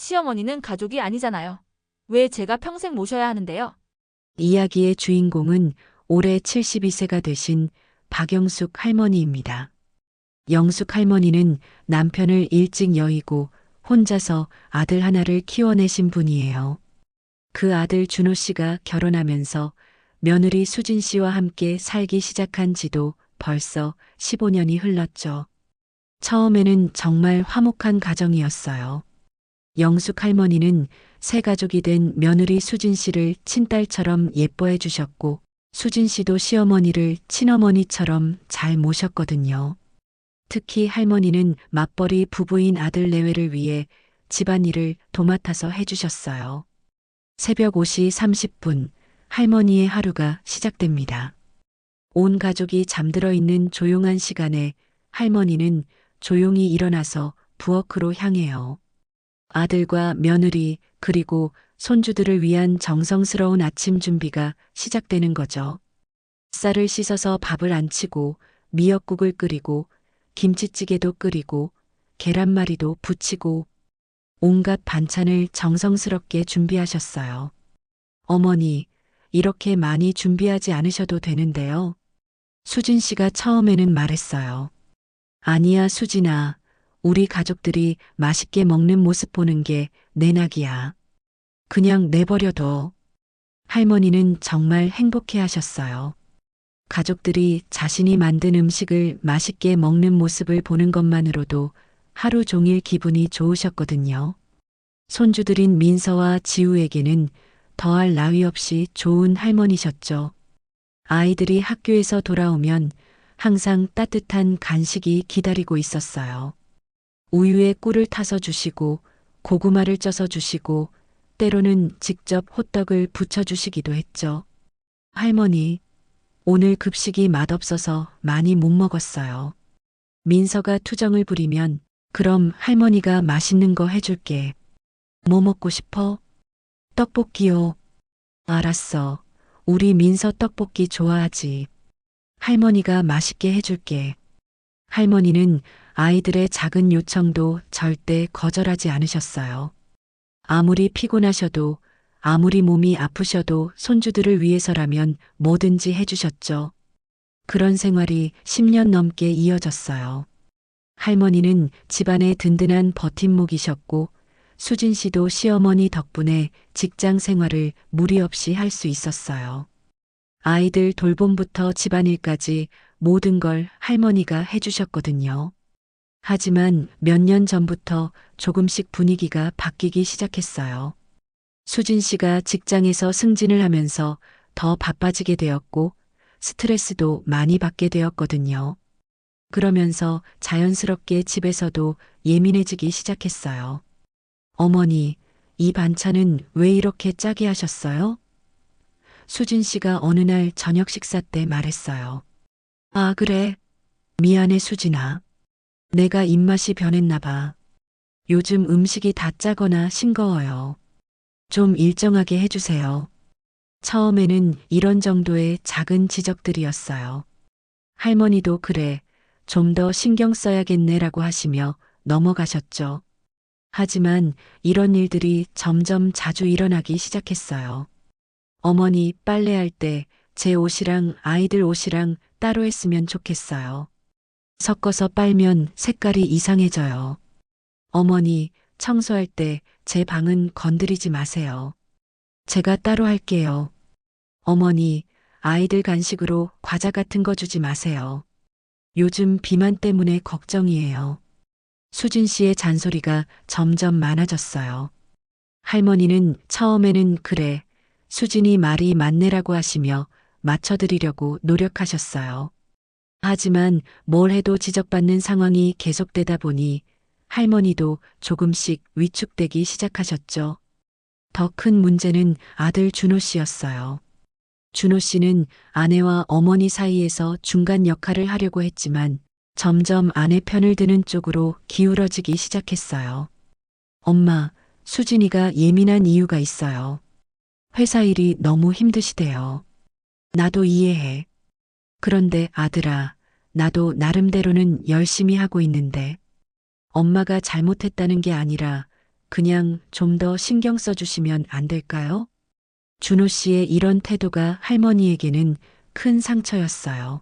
시어머니는 가족이 아니잖아요. 왜 제가 평생 모셔야 하는데요? 이야기의 주인공은 올해 72세가 되신 박영숙 할머니입니다. 영숙 할머니는 남편을 일찍 여의고 혼자서 아들 하나를 키워내신 분이에요. 그 아들 준호 씨가 결혼하면서 며느리 수진 씨와 함께 살기 시작한 지도 벌써 15년이 흘렀죠. 처음에는 정말 화목한 가정이었어요. 영숙 할머니는 새 가족이 된 며느리 수진 씨를 친딸처럼 예뻐해 주셨고, 수진 씨도 시어머니를 친어머니처럼 잘 모셨거든요. 특히 할머니는 맞벌이 부부인 아들 내외를 위해 집안일을 도맡아서 해주셨어요. 새벽 5시 30분, 할머니의 하루가 시작됩니다. 온 가족이 잠들어 있는 조용한 시간에 할머니는 조용히 일어나서 부엌으로 향해요. 아들과 며느리 그리고 손주들을 위한 정성스러운 아침 준비가 시작되는 거죠. 쌀을 씻어서 밥을 안치고 미역국을 끓이고 김치찌개도 끓이고 계란말이도 부치고 온갖 반찬을 정성스럽게 준비하셨어요. 어머니, 이렇게 많이 준비하지 않으셔도 되는데요. 수진 씨가 처음에는 말했어요. 아니야, 수진아. 우리 가족들이 맛있게 먹는 모습 보는 게 내 낙이야. 그냥 내버려둬. 할머니는 정말 행복해 하셨어요. 가족들이 자신이 만든 음식을 맛있게 먹는 모습을 보는 것만으로도 하루 종일 기분이 좋으셨거든요. 손주들인 민서와 지우에게는 더할 나위 없이 좋은 할머니셨죠. 아이들이 학교에서 돌아오면 항상 따뜻한 간식이 기다리고 있었어요. 우유에 꿀을 타서 주시고 고구마를 쪄서 주시고 때로는 직접 호떡을 부쳐주시기도 했죠. 할머니, 오늘 급식이 맛없어서 많이 못 먹었어요. 민서가 투정을 부리면 그럼 할머니가 맛있는 거 해줄게. 뭐 먹고 싶어? 떡볶이요. 알았어. 우리 민서 떡볶이 좋아하지. 할머니가 맛있게 해줄게. 할머니는 아이들의 작은 요청도 절대 거절하지 않으셨어요. 아무리 피곤하셔도 아무리 몸이 아프셔도 손주들을 위해서라면 뭐든지 해주셨죠. 그런 생활이 10년 넘게 이어졌어요. 할머니는 집안의 든든한 버팀목이셨고 수진 씨도 시어머니 덕분에 직장 생활을 무리 없이 할 수 있었어요. 아이들 돌봄부터 집안일까지 모든 걸 할머니가 해주셨거든요. 하지만 몇 년 전부터 조금씩 분위기가 바뀌기 시작했어요. 수진 씨가 직장에서 승진을 하면서 더 바빠지게 되었고 스트레스도 많이 받게 되었거든요. 그러면서 자연스럽게 집에서도 예민해지기 시작했어요. 어머니, 이 반찬은 왜 이렇게 짜게 하셨어요? 수진 씨가 어느 날 저녁 식사 때 말했어요. 아, 그래. 미안해, 수진아. 내가 입맛이 변했나 봐. 요즘 음식이 다 짜거나 싱거워요. 좀 일정하게 해주세요. 처음에는 이런 정도의 작은 지적들이었어요. 할머니도 그래, 좀 더 신경 써야겠네라고 하시며 넘어가셨죠. 하지만 이런 일들이 점점 자주 일어나기 시작했어요. 어머니 빨래할 때 제 옷이랑 아이들 옷이랑 따로 했으면 좋겠어요. 섞어서 빨면 색깔이 이상해져요. 어머니 청소할 때 제 방은 건드리지 마세요. 제가 따로 할게요. 어머니 아이들 간식으로 과자 같은 거 주지 마세요. 요즘 비만 때문에 걱정이에요. 수진 씨의 잔소리가 점점 많아졌어요. 할머니는 처음에는 그래, 수진이 말이 맞네라고 하시며 맞춰드리려고 노력하셨어요. 하지만 뭘 해도 지적받는 상황이 계속되다 보니 할머니도 조금씩 위축되기 시작하셨죠. 더 큰 문제는 아들 준호 씨였어요. 준호 씨는 아내와 어머니 사이에서 중간 역할을 하려고 했지만 점점 아내 편을 드는 쪽으로 기울어지기 시작했어요. 엄마, 수진이가 예민한 이유가 있어요. 회사 일이 너무 힘드시대요. 나도 이해해. 그런데 아들아, 나도 나름대로는 열심히 하고 있는데 엄마가 잘못했다는 게 아니라 그냥 좀 더 신경 써주시면 안 될까요? 준호 씨의 이런 태도가 할머니에게는 큰 상처였어요.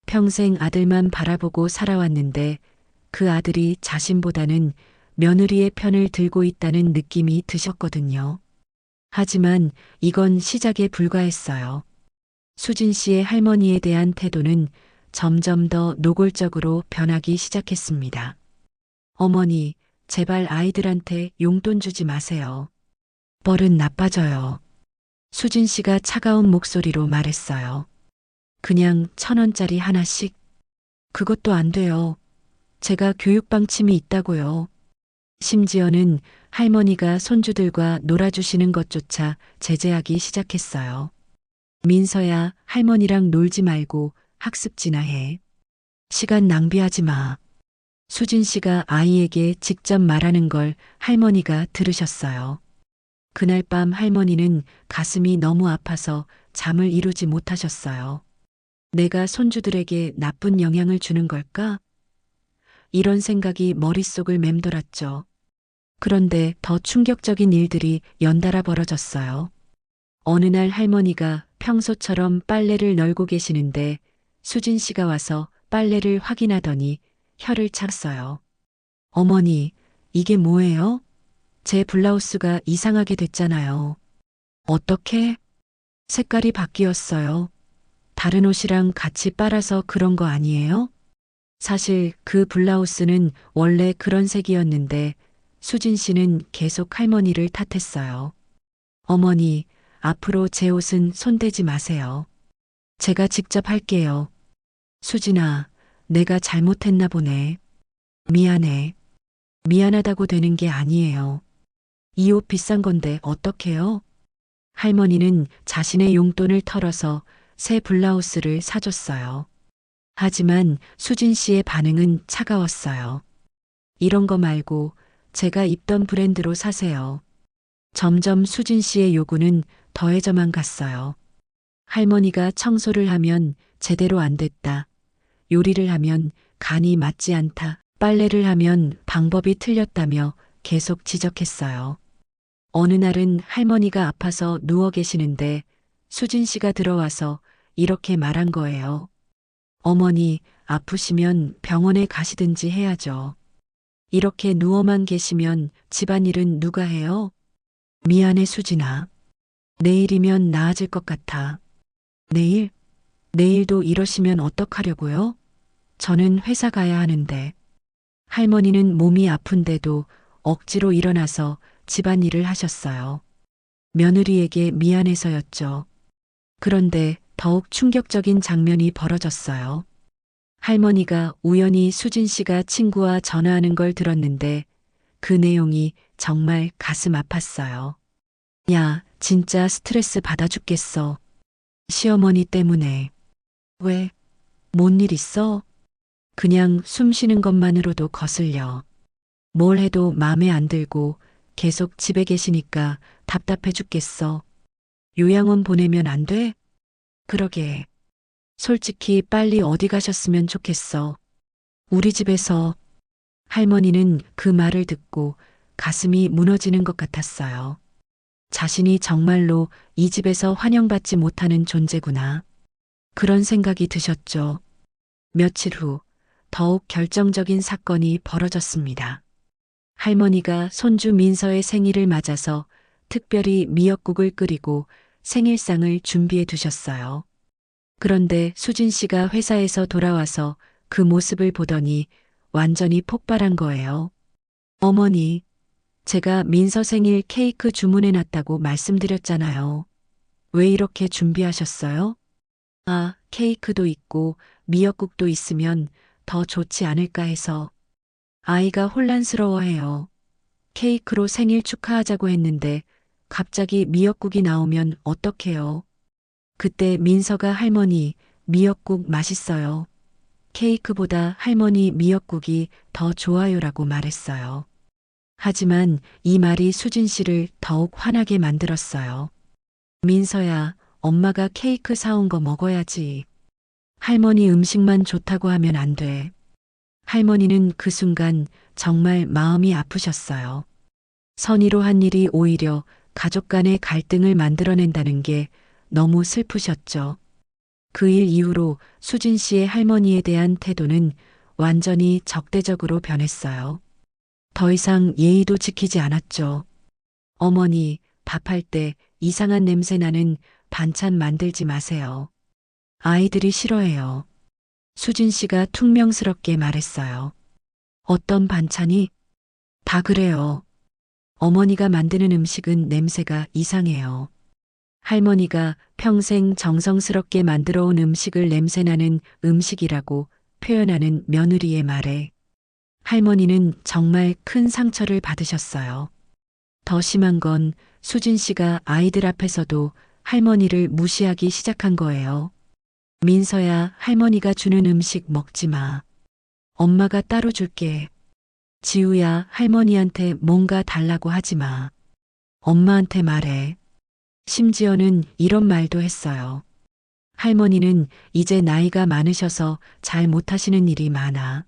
평생 아들만 바라보고 살아왔는데 그 아들이 자신보다는 며느리의 편을 들고 있다는 느낌이 드셨거든요. 하지만 이건 시작에 불과했어요. 수진 씨의 할머니에 대한 태도는 점점 더 노골적으로 변하기 시작했습니다. 어머니, 제발 아이들한테 용돈 주지 마세요. 벌은 나빠져요. 수진 씨가 차가운 목소리로 말했어요. 그냥 1,000원짜리 하나씩? 그것도 안 돼요. 제가 교육방침이 있다고요. 심지어는 할머니가 손주들과 놀아주시는 것조차 제재하기 시작했어요. 민서야, 할머니랑 놀지 말고 학습지나 해. 시간 낭비하지 마. 수진 씨가 아이에게 직접 말하는 걸 할머니가 들으셨어요. 그날 밤 할머니는 가슴이 너무 아파서 잠을 이루지 못하셨어요. 내가 손주들에게 나쁜 영향을 주는 걸까? 이런 생각이 머릿속을 맴돌았죠. 그런데 더 충격적인 일들이 연달아 벌어졌어요. 어느 날 할머니가 평소처럼 빨래를 널고 계시는데 수진 씨가 와서 빨래를 확인하더니 혀를 찼어요. 어머니, 이게 뭐예요? 제 블라우스가 이상하게 됐잖아요. 어떻게? 색깔이 바뀌었어요. 다른 옷이랑 같이 빨아서 그런 거 아니에요? 사실 그 블라우스는 원래 그런 색이었는데 수진 씨는 계속 할머니를 탓했어요. 어머니, 앞으로 제 옷은 손대지 마세요. 제가 직접 할게요. 수진아, 내가 잘못했나 보네. 미안해. 미안하다고 되는 게 아니에요. 이 옷 비싼 건데 어떡해요? 할머니는 자신의 용돈을 털어서 새 블라우스를 사줬어요. 하지만 수진 씨의 반응은 차가웠어요. 이런 거 말고 제가 입던 브랜드로 사세요. 점점 수진 씨의 요구는 더해져만 갔어요. 할머니가 청소를 하면 제대로 안 됐다. 요리를 하면 간이 맞지 않다. 빨래를 하면 방법이 틀렸다며 계속 지적했어요. 어느 날은 할머니가 아파서 누워 계시는데 수진 씨가 들어와서 이렇게 말한 거예요. 어머니, 아프시면 병원에 가시든지 해야죠. 이렇게 누워만 계시면 집안일은 누가 해요? 미안해, 수진아. 내일이면 나아질 것 같아. 내일? 내일도 이러시면 어떡하려고요? 저는 회사 가야 하는데. 할머니는 몸이 아픈데도 억지로 일어나서 집안일을 하셨어요. 며느리에게 미안해서였죠. 그런데 더욱 충격적인 장면이 벌어졌어요. 할머니가 우연히 수진 씨가 친구와 전화하는 걸 들었는데 그 내용이 정말 가슴 아팠어요. 야, 진짜 스트레스 받아 죽겠어. 시어머니 때문에. 왜? 뭔 일 있어? 그냥 숨 쉬는 것만으로도 거슬려. 뭘 해도 마음에 안 들고 계속 집에 계시니까 답답해 죽겠어. 요양원 보내면 안 돼? 그러게. 솔직히 빨리 어디 가셨으면 좋겠어. 우리 집에서. 할머니는 그 말을 듣고 가슴이 무너지는 것 같았어요. 자신이 정말로 이 집에서 환영받지 못하는 존재구나. 그런 생각이 드셨죠. 며칠 후 더욱 결정적인 사건이 벌어졌습니다. 할머니가 손주 민서의 생일을 맞아서 특별히 미역국을 끓이고 생일상을 준비해 두셨어요. 그런데 수진 씨가 회사에서 돌아와서 그 모습을 보더니 완전히 폭발한 거예요. 어머니, 제가 민서 생일 케이크 주문해 놨다고 말씀드렸잖아요. 왜 이렇게 준비하셨어요? 아, 케이크도 있고 미역국도 있으면 더 좋지 않을까 해서. 아이가 혼란스러워해요. 케이크로 생일 축하하자고 했는데 갑자기 미역국이 나오면 어떡해요? 그때 민서가 할머니, 미역국 맛있어요. 케이크보다 할머니 미역국이 더 좋아요라고 말했어요. 하지만 이 말이 수진 씨를 더욱 화나게 만들었어요. 민서야, 엄마가 케이크 사온 거 먹어야지. 할머니 음식만 좋다고 하면 안 돼. 할머니는 그 순간 정말 마음이 아프셨어요. 선의로 한 일이 오히려 가족 간의 갈등을 만들어낸다는 게 너무 슬프셨죠. 그 일 이후로 수진 씨의 할머니에 대한 태도는 완전히 적대적으로 변했어요. 더 이상 예의도 지키지 않았죠. 어머니, 밥할 때 이상한 냄새 나는 반찬 만들지 마세요. 아이들이 싫어해요. 수진 씨가 퉁명스럽게 말했어요. 어떤 반찬이? 다 그래요. 어머니가 만드는 음식은 냄새가 이상해요. 할머니가 평생 정성스럽게 만들어 온 음식을 냄새나는 음식이라고 표현하는 며느리의 말에 할머니는 정말 큰 상처를 받으셨어요. 더 심한 건 수진 씨가 아이들 앞에서도 할머니를 무시하기 시작한 거예요. 민서야, 할머니가 주는 음식 먹지 마. 엄마가 따로 줄게. 지우야, 할머니한테 뭔가 달라고 하지 마. 엄마한테 말해. 심지어는 이런 말도 했어요. 할머니는 이제 나이가 많으셔서 잘 못하시는 일이 많아.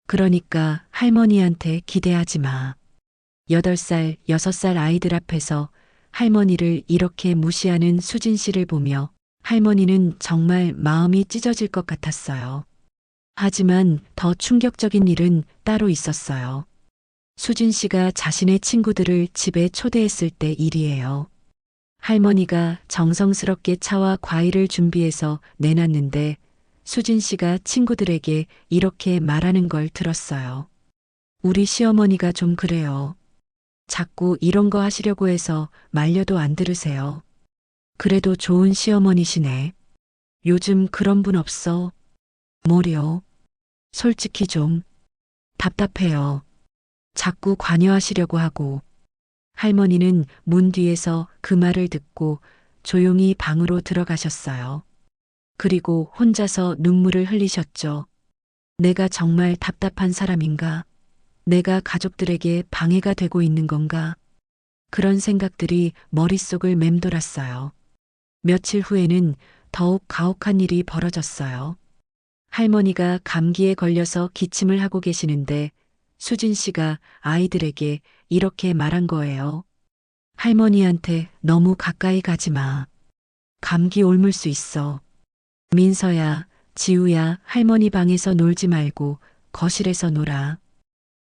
그러니까 할머니한테 기대하지 마. 8살, 6살 아이들 앞에서 할머니를 이렇게 무시하는 수진 씨를 보며 할머니는 정말 마음이 찢어질 것 같았어요. 하지만 더 충격적인 일은 따로 있었어요. 수진 씨가 자신의 친구들을 집에 초대했을 때 일이에요. 할머니가 정성스럽게 차와 과일을 준비해서 내놨는데 수진 씨가 친구들에게 이렇게 말하는 걸 들었어요. 우리 시어머니가 좀 그래요. 자꾸 이런 거 하시려고 해서 말려도 안 들으세요. 그래도 좋은 시어머니시네. 요즘 그런 분 없어. 뭐려? 솔직히 좀 답답해요. 자꾸 관여하시려고 하고. 할머니는 문 뒤에서 그 말을 듣고 조용히 방으로 들어가셨어요. 그리고 혼자서 눈물을 흘리셨죠. 내가 정말 답답한 사람인가? 내가 가족들에게 방해가 되고 있는 건가? 그런 생각들이 머릿속을 맴돌았어요. 며칠 후에는 더욱 가혹한 일이 벌어졌어요. 할머니가 감기에 걸려서 기침을 하고 계시는데 수진 씨가 아이들에게 이렇게 말한 거예요. 할머니한테 너무 가까이 가지 마. 감기 옮을 수 있어. 민서야, 지우야, 할머니 방에서 놀지 말고 거실에서 놀아.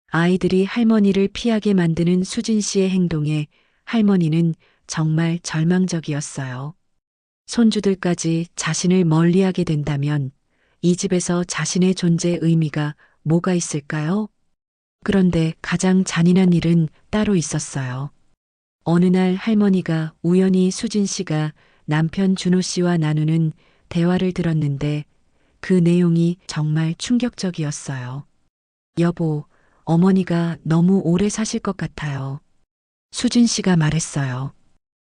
아이들이 할머니를 피하게 만드는 수진 씨의 행동에 할머니는 정말 절망적이었어요. 손주들까지 자신을 멀리하게 된다면 이 집에서 자신의 존재 의미가 뭐가 있을까요? 그런데 가장 잔인한 일은 따로 있었어요. 어느 날 할머니가 우연히 수진 씨가 남편 준호 씨와 나누는 대화를 들었는데 그 내용이 정말 충격적이었어요. 여보, 어머니가 너무 오래 사실 것 같아요. 수진 씨가 말했어요.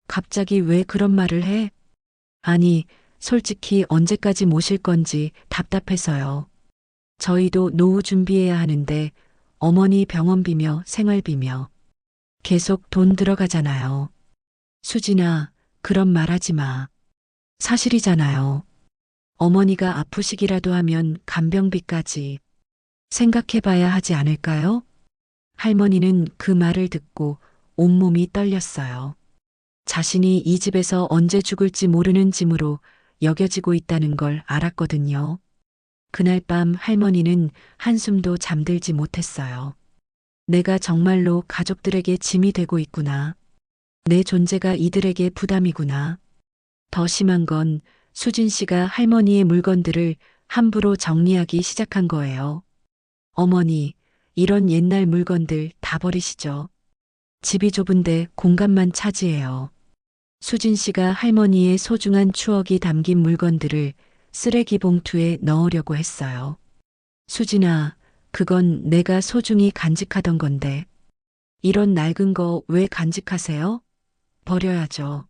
갑자기 왜 그런 말을 해? 아니, 솔직히 언제까지 모실 건지 답답해서요. 저희도 노후 준비해야 하는데 어머니 병원비며 생활비며 계속 돈 들어가잖아요. 수진아, 그런 말 하지 마. 사실이잖아요. 어머니가 아프시기라도 하면 간병비까지 생각해봐야 하지 않을까요? 할머니는 그 말을 듣고 온몸이 떨렸어요. 자신이 이 집에서 언제 죽을지 모르는 짐으로 여겨지고 있다는 걸 알았거든요. 그날 밤 할머니는 한숨도 잠들지 못했어요. 내가 정말로 가족들에게 짐이 되고 있구나. 내 존재가 이들에게 부담이구나. 더 심한 건 수진 씨가 할머니의 물건들을 함부로 정리하기 시작한 거예요. 어머니, 이런 옛날 물건들 다 버리시죠. 집이 좁은데 공간만 차지해요. 수진 씨가 할머니의 소중한 추억이 담긴 물건들을 쓰레기 봉투에 넣으려고 했어요. 수진아, 그건 내가 소중히 간직하던 건데. 이런 낡은 거 왜 간직하세요? 버려야죠.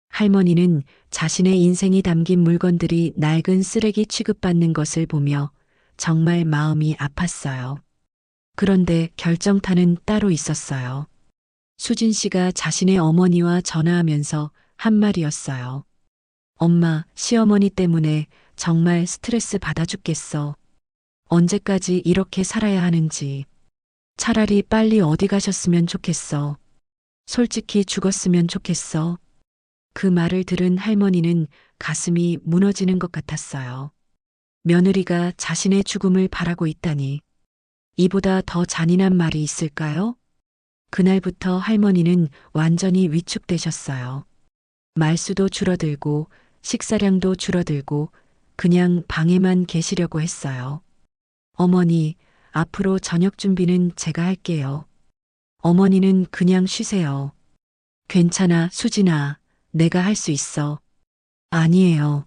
할머니는 자신의 인생이 담긴 물건들이 낡은 쓰레기 취급받는 것을 보며 정말 마음이 아팠어요. 그런데 결정타는 따로 있었어요. 수진 씨가 자신의 어머니와 전화하면서 한 말이었어요. 엄마, 시어머니 때문에 정말 스트레스 받아 죽겠어. 언제까지 이렇게 살아야 하는지. 차라리 빨리 어디 가셨으면 좋겠어. 솔직히 죽었으면 좋겠어. 그 말을 들은 할머니는 가슴이 무너지는 것 같았어요. 며느리가 자신의 죽음을 바라고 있다니. 이보다 더 잔인한 말이 있을까요? 그날부터 할머니는 완전히 위축되셨어요. 말수도 줄어들고 식사량도 줄어들고 그냥 방에만 계시려고 했어요. 어머니, 앞으로 저녁 준비는 제가 할게요. 어머니는 그냥 쉬세요. 괜찮아, 수진아. 내가 할 수 있어. 아니에요.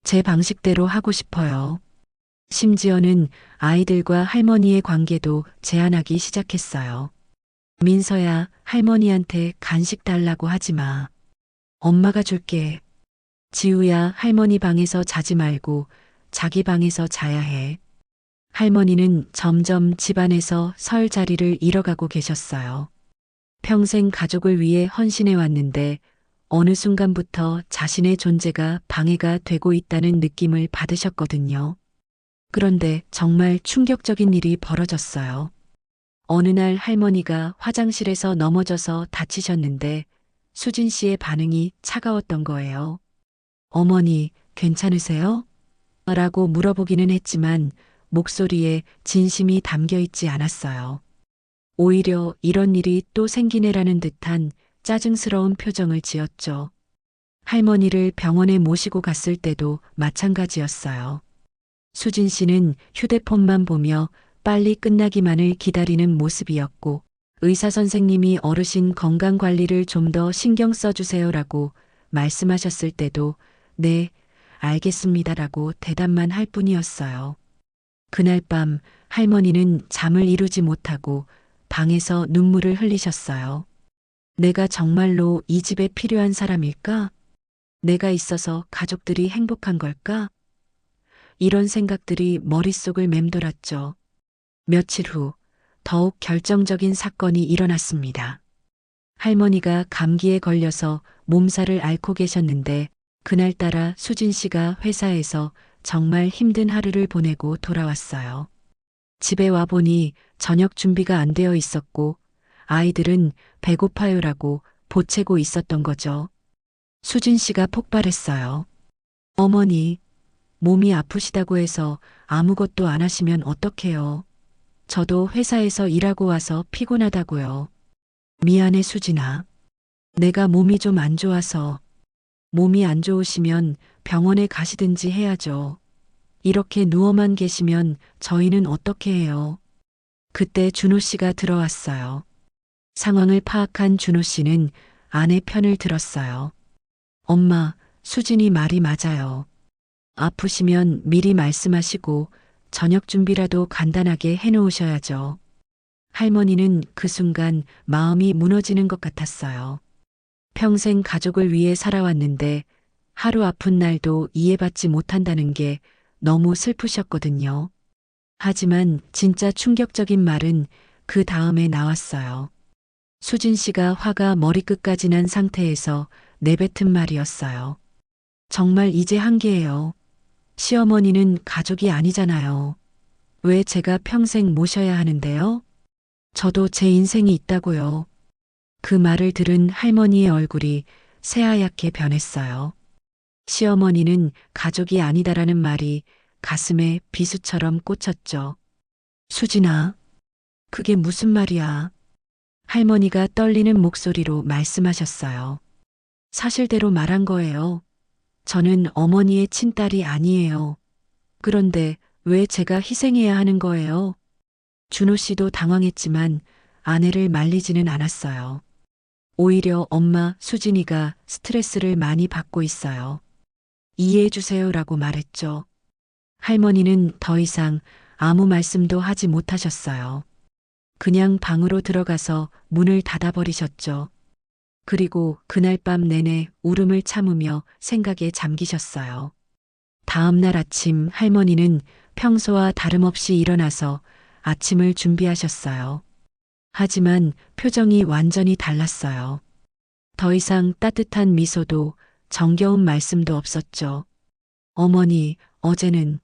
제 방식대로 하고 싶어요. 심지어는 아이들과 할머니의 관계도 제한하기 시작했어요. 민서야, 할머니한테 간식 달라고 하지 마. 엄마가 줄게. 지우야, 할머니 방에서 자지 말고 자기 방에서 자야 해. 할머니는 점점 집안에서 설 자리를 잃어가고 계셨어요. 평생 가족을 위해 헌신해 왔는데 어느 순간부터 자신의 존재가 방해가 되고 있다는 느낌을 받으셨거든요. 그런데 정말 충격적인 일이 벌어졌어요. 어느 날 할머니가 화장실에서 넘어져서 다치셨는데 수진 씨의 반응이 차가웠던 거예요. 어머니, 괜찮으세요? 라고 물어보기는 했지만 목소리에 진심이 담겨 있지 않았어요. 오히려 이런 일이 또 생기네라는 듯한 짜증스러운 표정을 지었죠. 할머니를 병원에 모시고 갔을 때도 마찬가지였어요. 수진 씨는 휴대폰만 보며 빨리 끝나기만을 기다리는 모습이었고, 의사 선생님이 어르신 건강 관리를 좀 더 신경 써주세요라고 말씀하셨을 때도 네, 알겠습니다라고 대답만 할 뿐이었어요. 그날 밤 할머니는 잠을 이루지 못하고 방에서 눈물을 흘리셨어요. 내가 정말로 이 집에 필요한 사람일까? 내가 있어서 가족들이 행복한 걸까? 이런 생각들이 머릿속을 맴돌았죠. 며칠 후 더욱 결정적인 사건이 일어났습니다. 할머니가 감기에 걸려서 몸살을 앓고 계셨는데 그날따라 수진 씨가 회사에서 정말 힘든 하루를 보내고 돌아왔어요. 집에 와보니 저녁 준비가 안 되어 있었고 아이들은 배고파요라고 보채고 있었던 거죠. 수진 씨가 폭발했어요. 어머니, 몸이 아프시다고 해서 아무것도 안 하시면 어떡해요? 저도 회사에서 일하고 와서 피곤하다고요. 미안해, 수진아. 내가 몸이 좀 안 좋아서. 몸이 안 좋으시면 병원에 가시든지 해야죠. 이렇게 누워만 계시면 저희는 어떻게 해요? 그때 준호 씨가 들어왔어요. 상황을 파악한 준호 씨는 아내 편을 들었어요. 엄마, 수진이 말이 맞아요. 아프시면 미리 말씀하시고 저녁 준비라도 간단하게 해놓으셔야죠. 할머니는 그 순간 마음이 무너지는 것 같았어요. 평생 가족을 위해 살아왔는데 하루 아픈 날도 이해받지 못한다는 게 너무 슬프셨거든요. 하지만 진짜 충격적인 말은 그 다음에 나왔어요. 수진 씨가 화가 머리끝까지 난 상태에서 내뱉은 말이었어요. 정말 이제 한계예요. 시어머니는 가족이 아니잖아요. 왜 제가 평생 모셔야 하는데요? 저도 제 인생이 있다고요. 그 말을 들은 할머니의 얼굴이 새하얗게 변했어요. 시어머니는 가족이 아니다라는 말이 가슴에 비수처럼 꽂혔죠. 수진아, 그게 무슨 말이야? 할머니가 떨리는 목소리로 말씀하셨어요. 사실대로 말한 거예요. 저는 어머니의 친딸이 아니에요. 그런데 왜 제가 희생해야 하는 거예요? 준호 씨도 당황했지만 아내를 말리지는 않았어요. 오히려 엄마 수진이가 스트레스를 많이 받고 있어요. 이해해 주세요라고 말했죠. 할머니는 더 이상 아무 말씀도 하지 못하셨어요. 그냥 방으로 들어가서 문을 닫아버리셨죠. 그리고 그날 밤 내내 울음을 참으며 생각에 잠기셨어요. 다음 날 아침 할머니는 평소와 다름없이 일어나서 아침을 준비하셨어요. 하지만 표정이 완전히 달랐어요. 더 이상 따뜻한 미소도 정겨운 말씀도 없었죠. 어머니, 어제는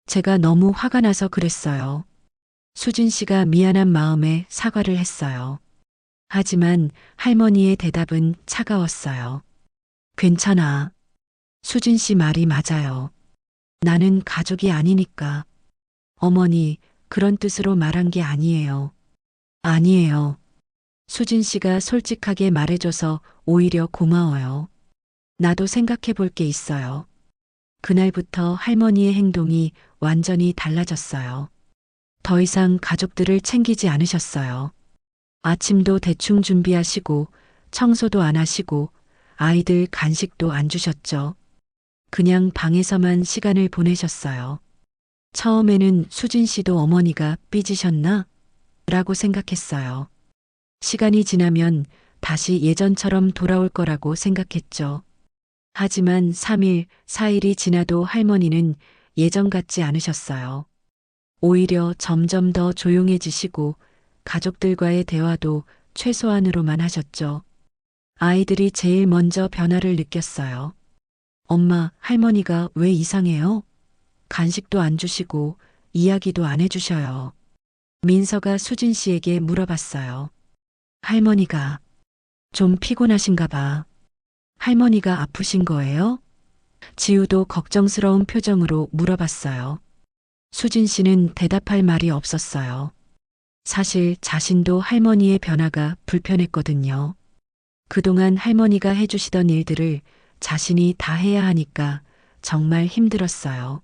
제가 너무 화가 나서 그랬어요. 수진 씨가 미안한 마음에 사과를 했어요. 하지만 할머니의 대답은 차가웠어요. 괜찮아. 수진 씨 말이 맞아요. 나는 가족이 아니니까. 어머니, 그런 뜻으로 말한 게 아니에요. 아니에요. 수진 씨가 솔직하게 말해줘서 오히려 고마워요. 나도 생각해 볼 게 있어요. 그날부터 할머니의 행동이 완전히 달라졌어요. 더 이상 가족들을 챙기지 않으셨어요. 아침도 대충 준비하시고 청소도 안 하시고 아이들 간식도 안 주셨죠. 그냥 방에서만 시간을 보내셨어요. 처음에는 수진 씨도 어머니가 삐지셨나? 라고 생각했어요. 시간이 지나면 다시 예전처럼 돌아올 거라고 생각했죠. 하지만 3일, 4일이 지나도 할머니는 예전 같지 않으셨어요. 오히려 점점 더 조용해지시고 가족들과의 대화도 최소한으로만 하셨죠. 아이들이 제일 먼저 변화를 느꼈어요. 엄마, 할머니가 왜 이상해요? 간식도 안 주시고 이야기도 안 해주셔요. 민서가 수진 씨에게 물어봤어요. 할머니가 좀 피곤하신가 봐. 할머니가 아프신 거예요? 지우도 걱정스러운 표정으로 물어봤어요. 수진 씨는 대답할 말이 없었어요. 사실 자신도 할머니의 변화가 불편했거든요. 그동안 할머니가 해주시던 일들을 자신이 다 해야 하니까 정말 힘들었어요.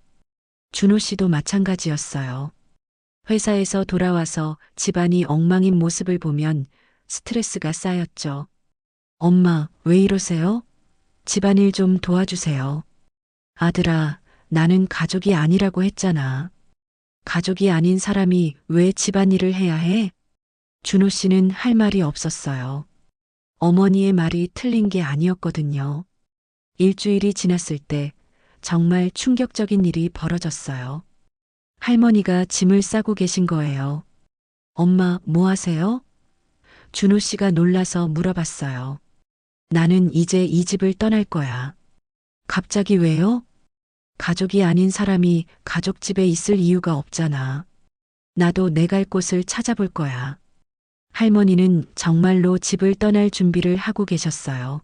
준호 씨도 마찬가지였어요. 회사에서 돌아와서 집안이 엉망인 모습을 보면 스트레스가 쌓였죠. 엄마, 왜 이러세요? 집안일 좀 도와주세요. 아들아, 나는 가족이 아니라고 했잖아. 가족이 아닌 사람이 왜 집안일을 해야 해? 준호 씨는 할 말이 없었어요. 어머니의 말이 틀린 게 아니었거든요. 일주일이 지났을 때 정말 충격적인 일이 벌어졌어요. 할머니가 짐을 싸고 계신 거예요. 엄마, 뭐 하세요? 준호 씨가 놀라서 물어봤어요. 나는 이제 이 집을 떠날 거야. 갑자기 왜요? 가족이 아닌 사람이 가족 집에 있을 이유가 없잖아. 나도 내 갈 곳을 찾아볼 거야. 할머니는 정말로 집을 떠날 준비를 하고 계셨어요.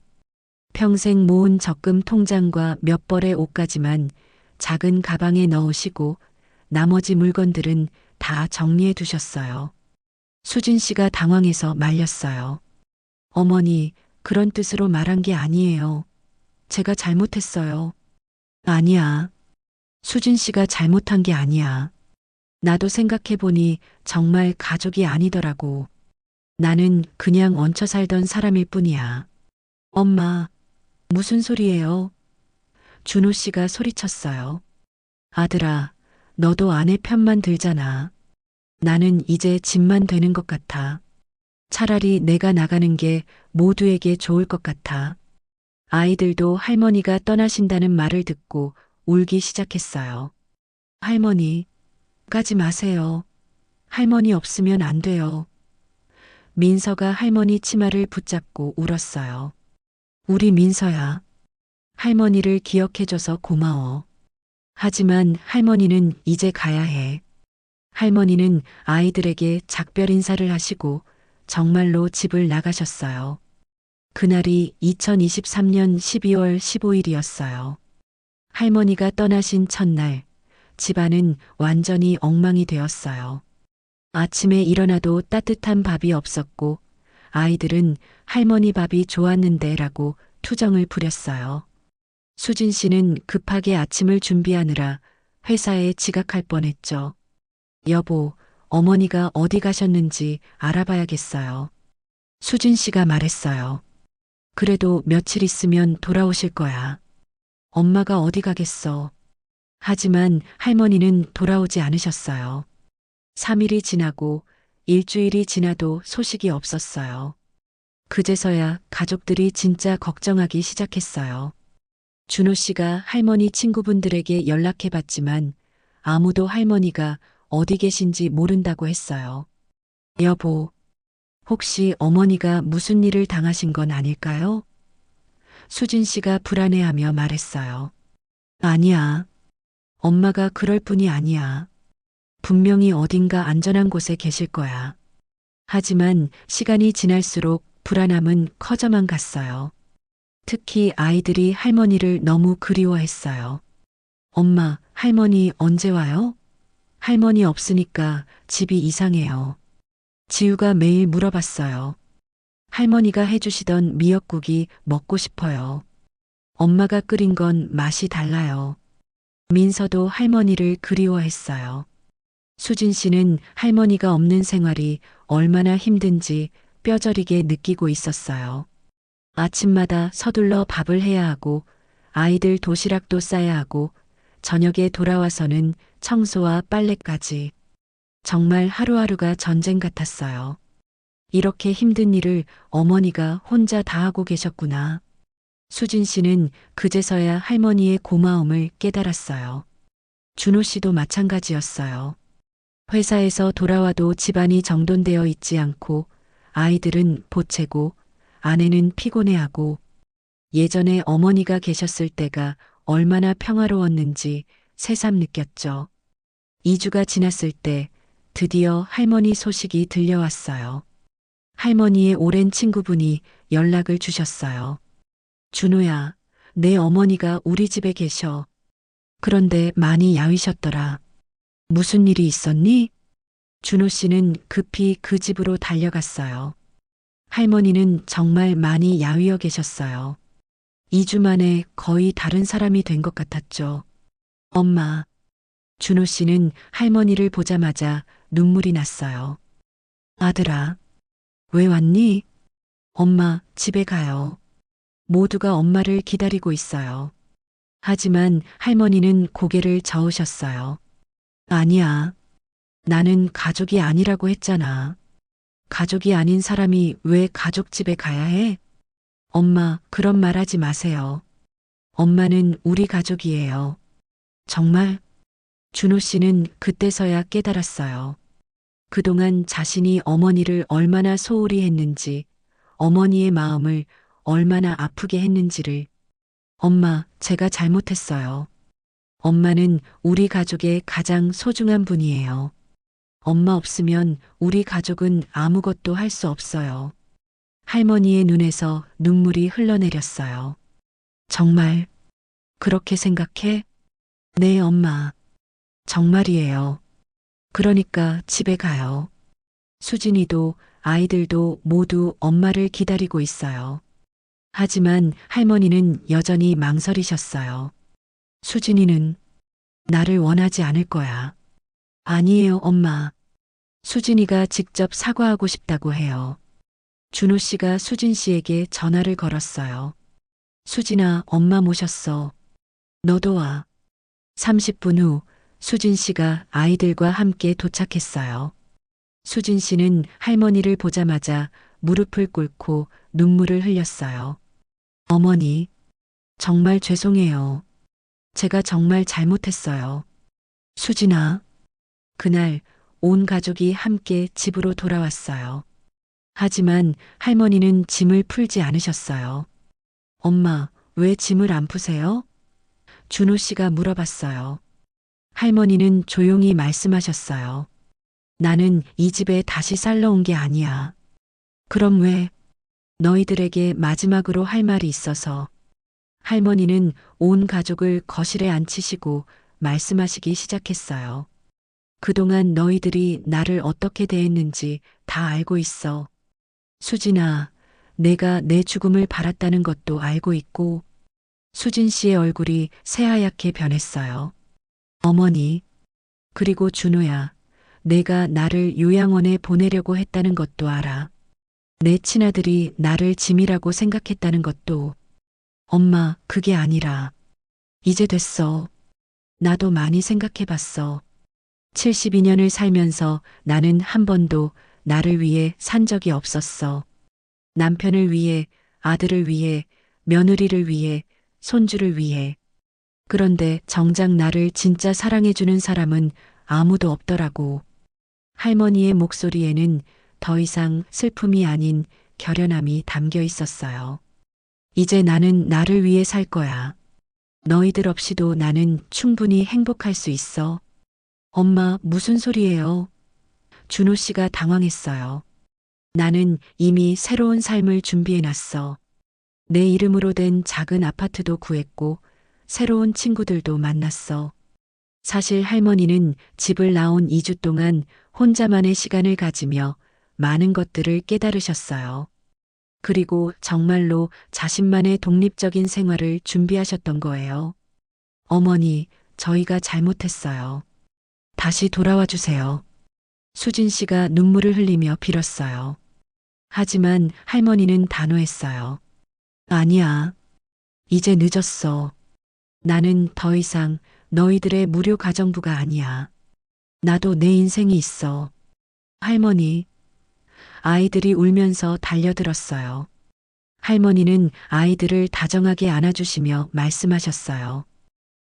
평생 모은 적금 통장과 몇 벌의 옷까지만 작은 가방에 넣으시고 나머지 물건들은 다 정리해 두셨어요. 수진 씨가 당황해서 말렸어요. 어머니, 그런 뜻으로 말한 게 아니에요. 제가 잘못했어요. 아니야. 수진 씨가 잘못한 게 아니야. 나도 생각해보니 정말 가족이 아니더라고. 나는 그냥 얹혀 살던 사람일 뿐이야. 엄마, 무슨 소리예요? 준호 씨가 소리쳤어요. 아들아, 너도 아내 편만 들잖아. 나는 이제 집만 되는 것 같아. 차라리 내가 나가는 게 모두에게 좋을 것 같아. 아이들도 할머니가 떠나신다는 말을 듣고 울기 시작했어요. 할머니, 가지 마세요. 할머니 없으면 안 돼요. 민서가 할머니 치마를 붙잡고 울었어요. 우리 민서야. 할머니를 기억해줘서 고마워. 하지만 할머니는 이제 가야 해. 할머니는 아이들에게 작별 인사를 하시고 정말로 집을 나가셨어요. 그날이 2023년 12월 15일이었어요. 할머니가 떠나신 첫날, 집안은 완전히 엉망이 되었어요. 아침에 일어나도 따뜻한 밥이 없었고, 아이들은 할머니 밥이 좋았는데 라고 투정을 부렸어요. 수진 씨는 급하게 아침을 준비하느라 회사에 지각할 뻔했죠. 여보, 어머니가 어디 가셨는지 알아봐야겠어요. 수진 씨가 말했어요. 그래도 며칠 있으면 돌아오실 거야. 엄마가 어디 가겠어. 하지만 할머니는 돌아오지 않으셨어요. 3일이 지나고 일주일이 지나도 소식이 없었어요. 그제서야 가족들이 진짜 걱정하기 시작했어요. 준호 씨가 할머니 친구분들에게 연락해 봤지만 아무도 할머니가 어디 계신지 모른다고 했어요. 여보, 혹시 어머니가 무슨 일을 당하신 건 아닐까요? 수진 씨가 불안해하며 말했어요. 아니야. 엄마가 그럴 뿐이 아니야. 분명히 어딘가 안전한 곳에 계실 거야. 하지만 시간이 지날수록 불안함은 커져만 갔어요. 특히 아이들이 할머니를 너무 그리워했어요. 엄마, 할머니 언제 와요? 할머니 없으니까 집이 이상해요. 지우가 매일 물어봤어요. 할머니가 해주시던 미역국이 먹고 싶어요. 엄마가 끓인 건 맛이 달라요. 민서도 할머니를 그리워했어요. 수진 씨는 할머니가 없는 생활이 얼마나 힘든지 뼈저리게 느끼고 있었어요. 아침마다 서둘러 밥을 해야 하고 아이들 도시락도 싸야 하고 저녁에 돌아와서는 청소와 빨래까지. 정말 하루하루가 전쟁 같았어요. 이렇게 힘든 일을 어머니가 혼자 다 하고 계셨구나. 수진 씨는 그제서야 할머니의 고마움을 깨달았어요. 준호 씨도 마찬가지였어요. 회사에서 돌아와도 집안이 정돈되어 있지 않고 아이들은 보채고 아내는 피곤해하고 예전에 어머니가 계셨을 때가 얼마나 평화로웠는지 새삼 느꼈죠. 2주가 지났을 때 드디어 할머니 소식이 들려왔어요. 할머니의 오랜 친구분이 연락을 주셨어요. 준호야, 내 어머니가 우리 집에 계셔. 그런데 많이 야위셨더라. 무슨 일이 있었니? 준호 씨는 급히 그 집으로 달려갔어요. 할머니는 정말 많이 야위어 계셨어요. 2주 만에 거의 다른 사람이 된 것 같았죠. 엄마. 준호 씨는 할머니를 보자마자 눈물이 났어요. 아들아, 왜 왔니? 엄마, 집에 가요. 모두가 엄마를 기다리고 있어요. 하지만 할머니는 고개를 저으셨어요. 아니야. 나는 가족이 아니라고 했잖아. 가족이 아닌 사람이 왜 가족 집에 가야 해? 엄마, 그런 말 하지 마세요. 엄마는 우리 가족이에요. 정말? 준호 씨는 그때서야 깨달았어요. 그동안 자신이 어머니를 얼마나 소홀히 했는지, 어머니의 마음을 얼마나 아프게 했는지를. 엄마, 제가 잘못했어요. 엄마는 우리 가족의 가장 소중한 분이에요. 엄마 없으면 우리 가족은 아무것도 할 수 없어요. 할머니의 눈에서 눈물이 흘러내렸어요. 정말 그렇게 생각해? 네, 엄마. 정말이에요. 그러니까 집에 가요. 수진이도 아이들도 모두 엄마를 기다리고 있어요. 하지만 할머니는 여전히 망설이셨어요. 수진이는 나를 원하지 않을 거야. 아니에요, 엄마. 수진이가 직접 사과하고 싶다고 해요. 준호 씨가 수진 씨에게 전화를 걸었어요. 수진아, 엄마 모셨어. 너도 와. 30분 후 수진 씨가 아이들과 함께 도착했어요. 수진 씨는 할머니를 보자마자 무릎을 꿇고 눈물을 흘렸어요. 어머니, 정말 죄송해요. 제가 정말 잘못했어요. 수진아, 그날 온 가족이 함께 집으로 돌아왔어요. 하지만 할머니는 짐을 풀지 않으셨어요. 엄마, 왜 짐을 안 푸세요? 준호 씨가 물어봤어요. 할머니는 조용히 말씀하셨어요. 나는 이 집에 다시 살러 온 게 아니야. 그럼 왜? 너희들에게 마지막으로 할 말이 있어서. 할머니는 온 가족을 거실에 앉히시고 말씀하시기 시작했어요. 그동안 너희들이 나를 어떻게 대했는지 다 알고 있어. 수진아, 내가 내 죽음을 바랐다는 것도 알고 있고. 수진 씨의 얼굴이 새하얗게 변했어요. 어머니, 그리고 준호야, 내가 나를 요양원에 보내려고 했다는 것도 알아. 내 친아들이 나를 짐이라고 생각했다는 것도. 엄마, 그게 아니라. 이제 됐어. 나도 많이 생각해봤어. 72년을 살면서 나는 한 번도 나를 위해 산 적이 없었어. 남편을 위해, 아들을 위해, 며느리를 위해, 손주를 위해. 그런데 정작 나를 진짜 사랑해주는 사람은 아무도 없더라고. 할머니의 목소리에는 더 이상 슬픔이 아닌 결연함이 담겨 있었어요. 이제 나는 나를 위해 살 거야. 너희들 없이도 나는 충분히 행복할 수 있어. 엄마, 무슨 소리예요? 준호 씨가 당황했어요. 나는 이미 새로운 삶을 준비해놨어. 내 이름으로 된 작은 아파트도 구했고, 새로운 친구들도 만났어. 사실 할머니는 집을 나온 2주 동안 혼자만의 시간을 가지며 많은 것들을 깨달으셨어요. 그리고 정말로 자신만의 독립적인 생활을 준비하셨던 거예요. 어머니, 저희가 잘못했어요. 다시 돌아와 주세요. 수진 씨가 눈물을 흘리며 빌었어요. 하지만 할머니는 단호했어요. 아니야. 이제 늦었어. 나는 더 이상 너희들의 무료 가정부가 아니야. 나도 내 인생이 있어. 할머니, 아이들이 울면서 달려들었어요. 할머니는 아이들을 다정하게 안아주시며 말씀하셨어요.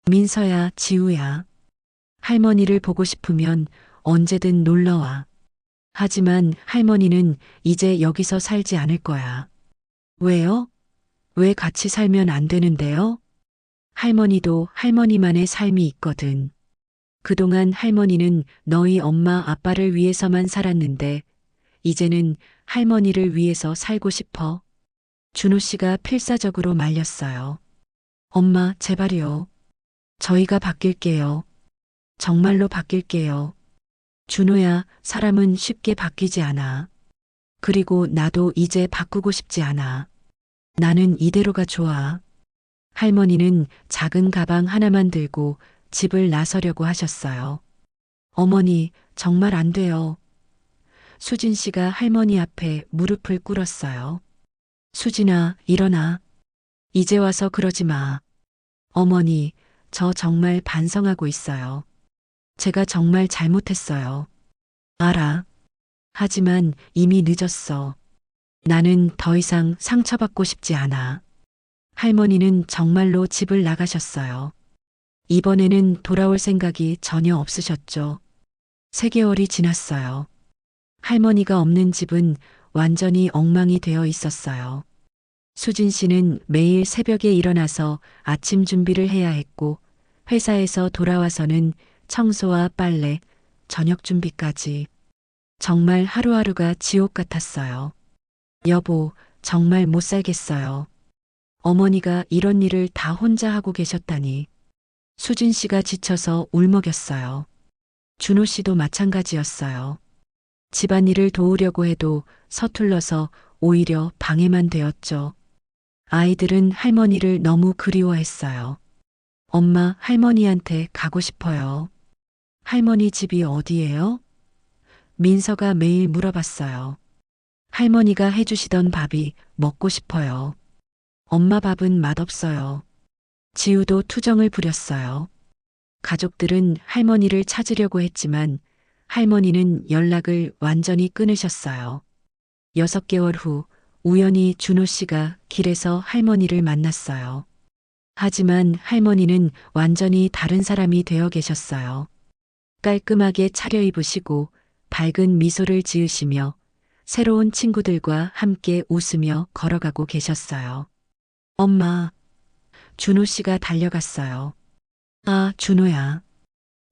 민서야, 지우야. 할머니를 보고 싶으면 언제든 놀러와. 하지만 할머니는 이제 여기서 살지 않을 거야. 왜요? 왜 같이 살면 안 되는데요? 할머니도 할머니만의 삶이 있거든. 그동안 할머니는 너희 엄마 아빠를 위해서만 살았는데, 이제는 할머니를 위해서 살고 싶어. 준호 씨가 필사적으로 말렸어요. 엄마, 제발요. 저희가 바뀔게요. 정말로 바뀔게요. 준호야, 사람은 쉽게 바뀌지 않아. 그리고 나도 이제 바꾸고 싶지 않아. 나는 이대로가 좋아. 할머니는 작은 가방 하나만 들고 집을 나서려고 하셨어요. 어머니, 정말 안 돼요. 수진 씨가 할머니 앞에 무릎을 꿇었어요. 수진아, 일어나. 이제 와서 그러지 마. 어머니, 저 정말 반성하고 있어요. 제가 정말 잘못했어요. 알아. 하지만 이미 늦었어. 나는 더 이상 상처받고 싶지 않아. 할머니는 정말로 집을 나가셨어요. 이번에는 돌아올 생각이 전혀 없으셨죠. 3개월이 지났어요. 할머니가 없는 집은 완전히 엉망이 되어 있었어요. 수진 씨는 매일 새벽에 일어나서 아침 준비를 해야 했고, 회사에서 돌아와서는 청소와 빨래, 저녁 준비까지. 정말 하루하루가 지옥 같았어요. 여보, 정말 못 살겠어요. 어머니가 이런 일을 다 혼자 하고 계셨다니. 수진 씨가 지쳐서 울먹였어요. 준호 씨도 마찬가지였어요. 집안일을 도우려고 해도 서툴러서 오히려 방해만 되었죠. 아이들은 할머니를 너무 그리워했어요. 엄마, 할머니한테 가고 싶어요. 할머니 집이 어디예요? 민서가 매일 물어봤어요. 할머니가 해주시던 밥이 먹고 싶어요. 엄마 밥은 맛없어요. 지우도 투정을 부렸어요. 가족들은 할머니를 찾으려고 했지만 할머니는 연락을 완전히 끊으셨어요. 6개월 후 우연히 준호 씨가 길에서 할머니를 만났어요. 하지만 할머니는 완전히 다른 사람이 되어 계셨어요. 깔끔하게 차려입으시고 밝은 미소를 지으시며 새로운 친구들과 함께 웃으며 걸어가고 계셨어요. 엄마, 준호 씨가 달려갔어요. 아, 준호야.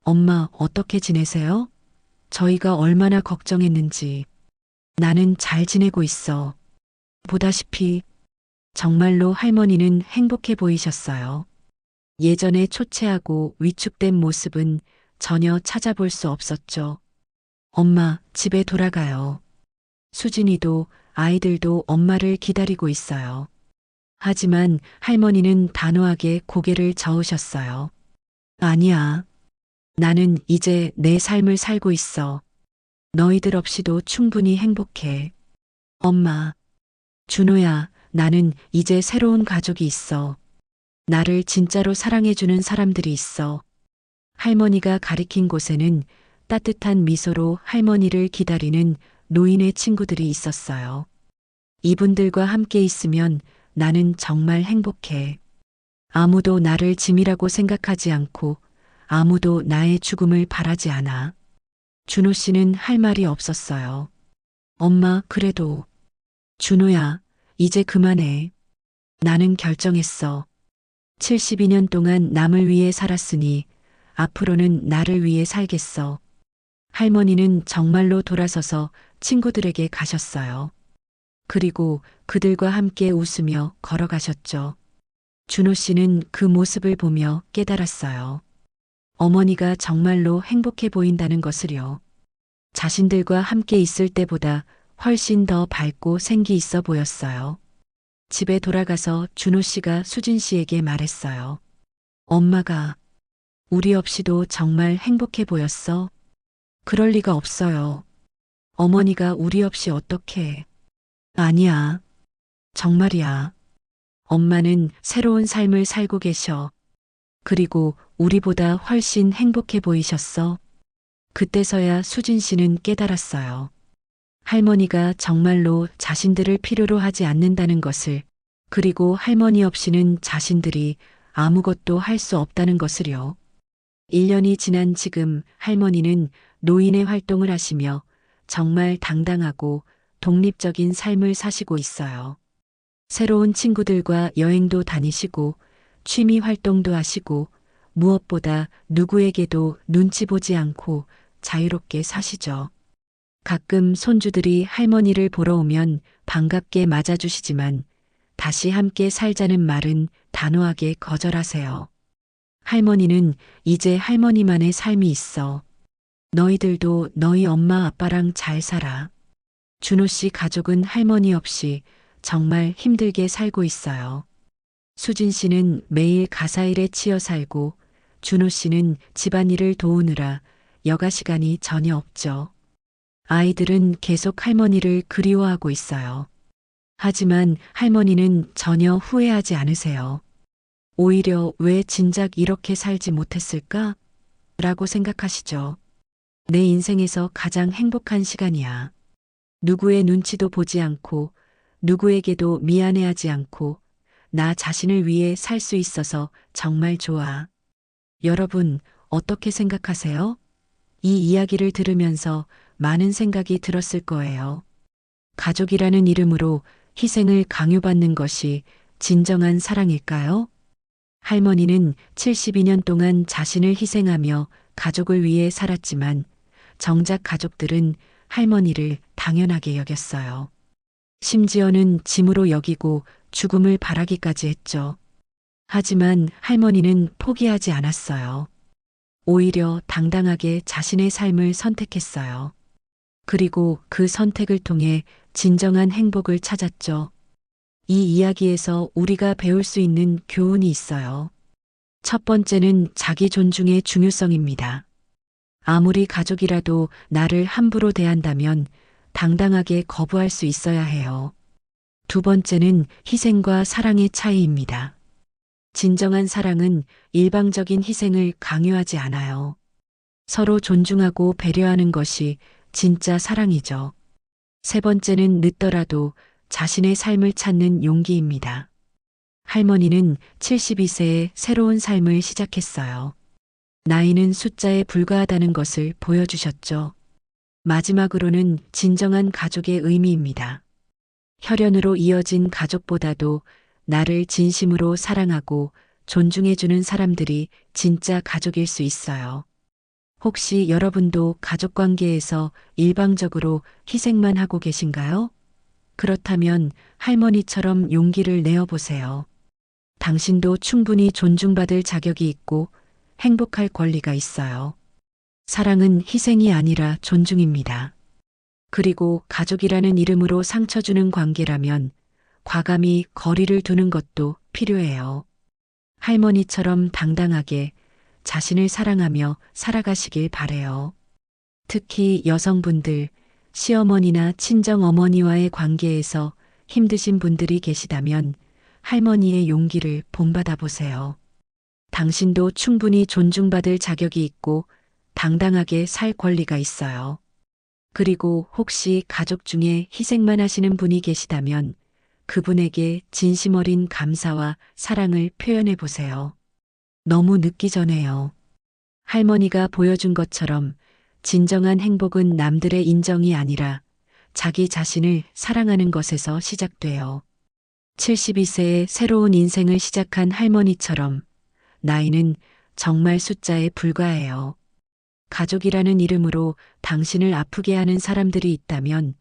엄마, 어떻게 지내세요? 저희가 얼마나 걱정했는지. 나는 잘 지내고 있어. 보다시피 정말로 할머니는 행복해 보이셨어요. 예전에 초췌하고 위축된 모습은 전혀 찾아볼 수 없었죠. 엄마, 집에 돌아가요. 수진이도 아이들도 엄마를 기다리고 있어요. 하지만 할머니는 단호하게 고개를 저으셨어요. 아니야. 나는 이제 내 삶을 살고 있어. 너희들 없이도 충분히 행복해. 엄마, 준호야, 나는 이제 새로운 가족이 있어. 나를 진짜로 사랑해주는 사람들이 있어. 할머니가 가리킨 곳에는 따뜻한 미소로 할머니를 기다리는 노인의 친구들이 있었어요. 이분들과 함께 있으면 나는 정말 행복해. 아무도 나를 짐이라고 생각하지 않고 아무도 나의 죽음을 바라지 않아. 준호 씨는 할 말이 없었어요. 엄마, 그래도. 준호야, 이제 그만해. 나는 결정했어. 72년 동안 남을 위해 살았으니 앞으로는 나를 위해 살겠어. 할머니는 정말로 돌아서서 친구들에게 가셨어요. 그리고 그들과 함께 웃으며 걸어가셨죠. 준호 씨는 그 모습을 보며 깨달았어요. 어머니가 정말로 행복해 보인다는 것을요. 자신들과 함께 있을 때보다 훨씬 더 밝고 생기 있어 보였어요. 집에 돌아가서 준호 씨가 수진 씨에게 말했어요. 엄마가 우리 없이도 정말 행복해 보였어. 그럴 리가 없어요. 어머니가 우리 없이 어떻게. 아니야. 정말이야. 엄마는 새로운 삶을 살고 계셔. 그리고 우리보다 훨씬 행복해 보이셨어. 그때서야 수진 씨는 깨달았어요. 할머니가 정말로 자신들을 필요로 하지 않는다는 것을, 그리고 할머니 없이는 자신들이 아무것도 할 수 없다는 것을요. 1년이 지난 지금 할머니는 노인의 활동을 하시며 정말 당당하고 독립적인 삶을 사시고 있어요. 새로운 친구들과 여행도 다니시고 취미 활동도 하시고 무엇보다 누구에게도 눈치 보지 않고 자유롭게 사시죠. 가끔 손주들이 할머니를 보러 오면 반갑게 맞아주시지만 다시 함께 살자는 말은 단호하게 거절하세요. 할머니는 이제 할머니만의 삶이 있어. 너희들도 너희 엄마 아빠랑 잘 살아. 준호 씨 가족은 할머니 없이 정말 힘들게 살고 있어요. 수진 씨는 매일 가사일에 치여 살고 준호 씨는 집안일을 도우느라 여가 시간이 전혀 없죠. 아이들은 계속 할머니를 그리워하고 있어요. 하지만 할머니는 전혀 후회하지 않으세요. 오히려 왜 진작 이렇게 살지 못했을까? 라고 생각하시죠. 내 인생에서 가장 행복한 시간이야. 누구의 눈치도 보지 않고 누구에게도 미안해하지 않고 나 자신을 위해 살 수 있어서 정말 좋아. 여러분, 어떻게 생각하세요? 이 이야기를 들으면서 많은 생각이 들었을 거예요. 가족이라는 이름으로 희생을 강요받는 것이 진정한 사랑일까요? 할머니는 72년 동안 자신을 희생하며 가족을 위해 살았지만 정작 가족들은 할머니를 당연하게 여겼어요. 심지어는 짐으로 여기고 죽음을 바라기까지 했죠. 하지만 할머니는 포기하지 않았어요. 오히려 당당하게 자신의 삶을 선택했어요. 그리고 그 선택을 통해 진정한 행복을 찾았죠. 이 이야기에서 우리가 배울 수 있는 교훈이 있어요. 첫 번째는 자기 존중의 중요성입니다. 아무리 가족이라도 나를 함부로 대한다면 당당하게 거부할 수 있어야 해요. 두 번째는 희생과 사랑의 차이입니다. 진정한 사랑은 일방적인 희생을 강요하지 않아요. 서로 존중하고 배려하는 것이 진짜 사랑이죠. 세 번째는 늦더라도 자신의 삶을 찾는 용기입니다. 할머니는 72세에 새로운 삶을 시작했어요. 나이는 숫자에 불과하다는 것을 보여주셨죠. 마지막으로는 진정한 가족의 의미입니다. 혈연으로 이어진 가족보다도 나를 진심으로 사랑하고 존중해주는 사람들이 진짜 가족일 수 있어요. 혹시 여러분도 가족 관계에서 일방적으로 희생만 하고 계신가요? 그렇다면 할머니처럼 용기를 내어보세요. 당신도 충분히 존중받을 자격이 있고 행복할 권리가 있어요. 사랑은 희생이 아니라 존중입니다. 그리고 가족이라는 이름으로 상처 주는 관계라면 과감히 거리를 두는 것도 필요해요. 할머니처럼 당당하게 자신을 사랑하며 살아가시길 바래요. 특히 여성분들, 시어머니나 친정어머니와의 관계에서 힘드신 분들이 계시다면 할머니의 용기를 본받아 보세요. 당신도 충분히 존중받을 자격이 있고 당당하게 살 권리가 있어요. 그리고 혹시 가족 중에 희생만 하시는 분이 계시다면 그분에게 진심 어린 감사와 사랑을 표현해 보세요. 너무 늦기 전에요. 할머니가 보여준 것처럼 진정한 행복은 남들의 인정이 아니라 자기 자신을 사랑하는 것에서 시작돼요. 72세에 새로운 인생을 시작한 할머니처럼 나이는 정말 숫자에 불과해요. 가족이라는 이름으로 당신을 아프게 하는 사람들이 있다면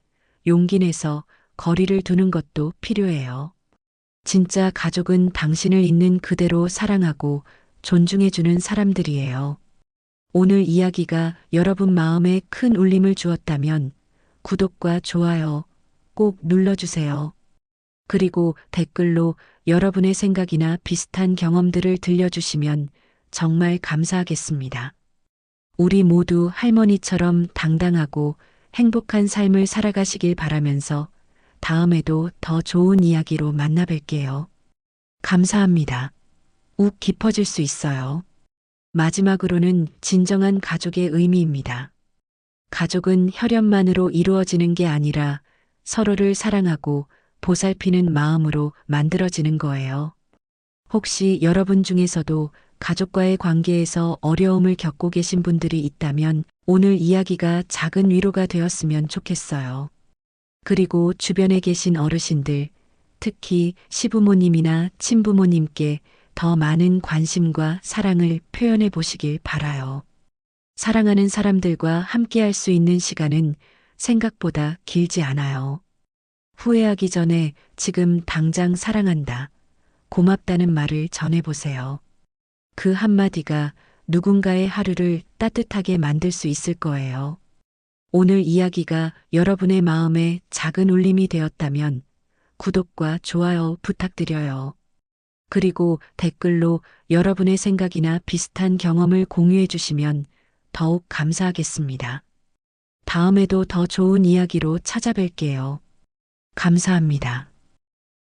용기 내서 거리를 두는 것도 필요해요. 진짜 가족은 당신을 있는 그대로 사랑하고 존중해주는 사람들이에요. 오늘 이야기가 여러분 마음에 큰 울림을 주었다면 구독과 좋아요 꼭 눌러주세요. 그리고 댓글로 여러분의 생각이나 비슷한 경험들을 들려주시면 정말 감사하겠습니다. 우리 모두 할머니처럼 당당하고 행복한 삶을 살아가시길 바라면서 다음에도 더 좋은 이야기로 만나 뵐게요. 감사합니다. 욱 깊어질 수 있어요. 마지막으로는 진정한 가족의 의미입니다. 가족은 혈연만으로 이루어지는 게 아니라 서로를 사랑하고 보살피는 마음으로 만들어지는 거예요. 혹시 여러분 중에서도 가족과의 관계에서 어려움을 겪고 계신 분들이 있다면 오늘 이야기가 작은 위로가 되었으면 좋겠어요. 그리고 주변에 계신 어르신들, 특히 시부모님이나 친부모님께 더 많은 관심과 사랑을 표현해 보시길 바라요. 사랑하는 사람들과 함께할 수 있는 시간은 생각보다 길지 않아요. 후회하기 전에 지금 당장 사랑한다, 고맙다는 말을 전해보세요. 그 한마디가 누군가의 하루를 따뜻하게 만들 수 있을 거예요. 오늘 이야기가 여러분의 마음에 작은 울림이 되었다면 구독과 좋아요 부탁드려요. 그리고 댓글로 여러분의 생각이나 비슷한 경험을 공유해 주시면 더욱 감사하겠습니다. 다음에도 더 좋은 이야기로 찾아뵐게요. 감사합니다.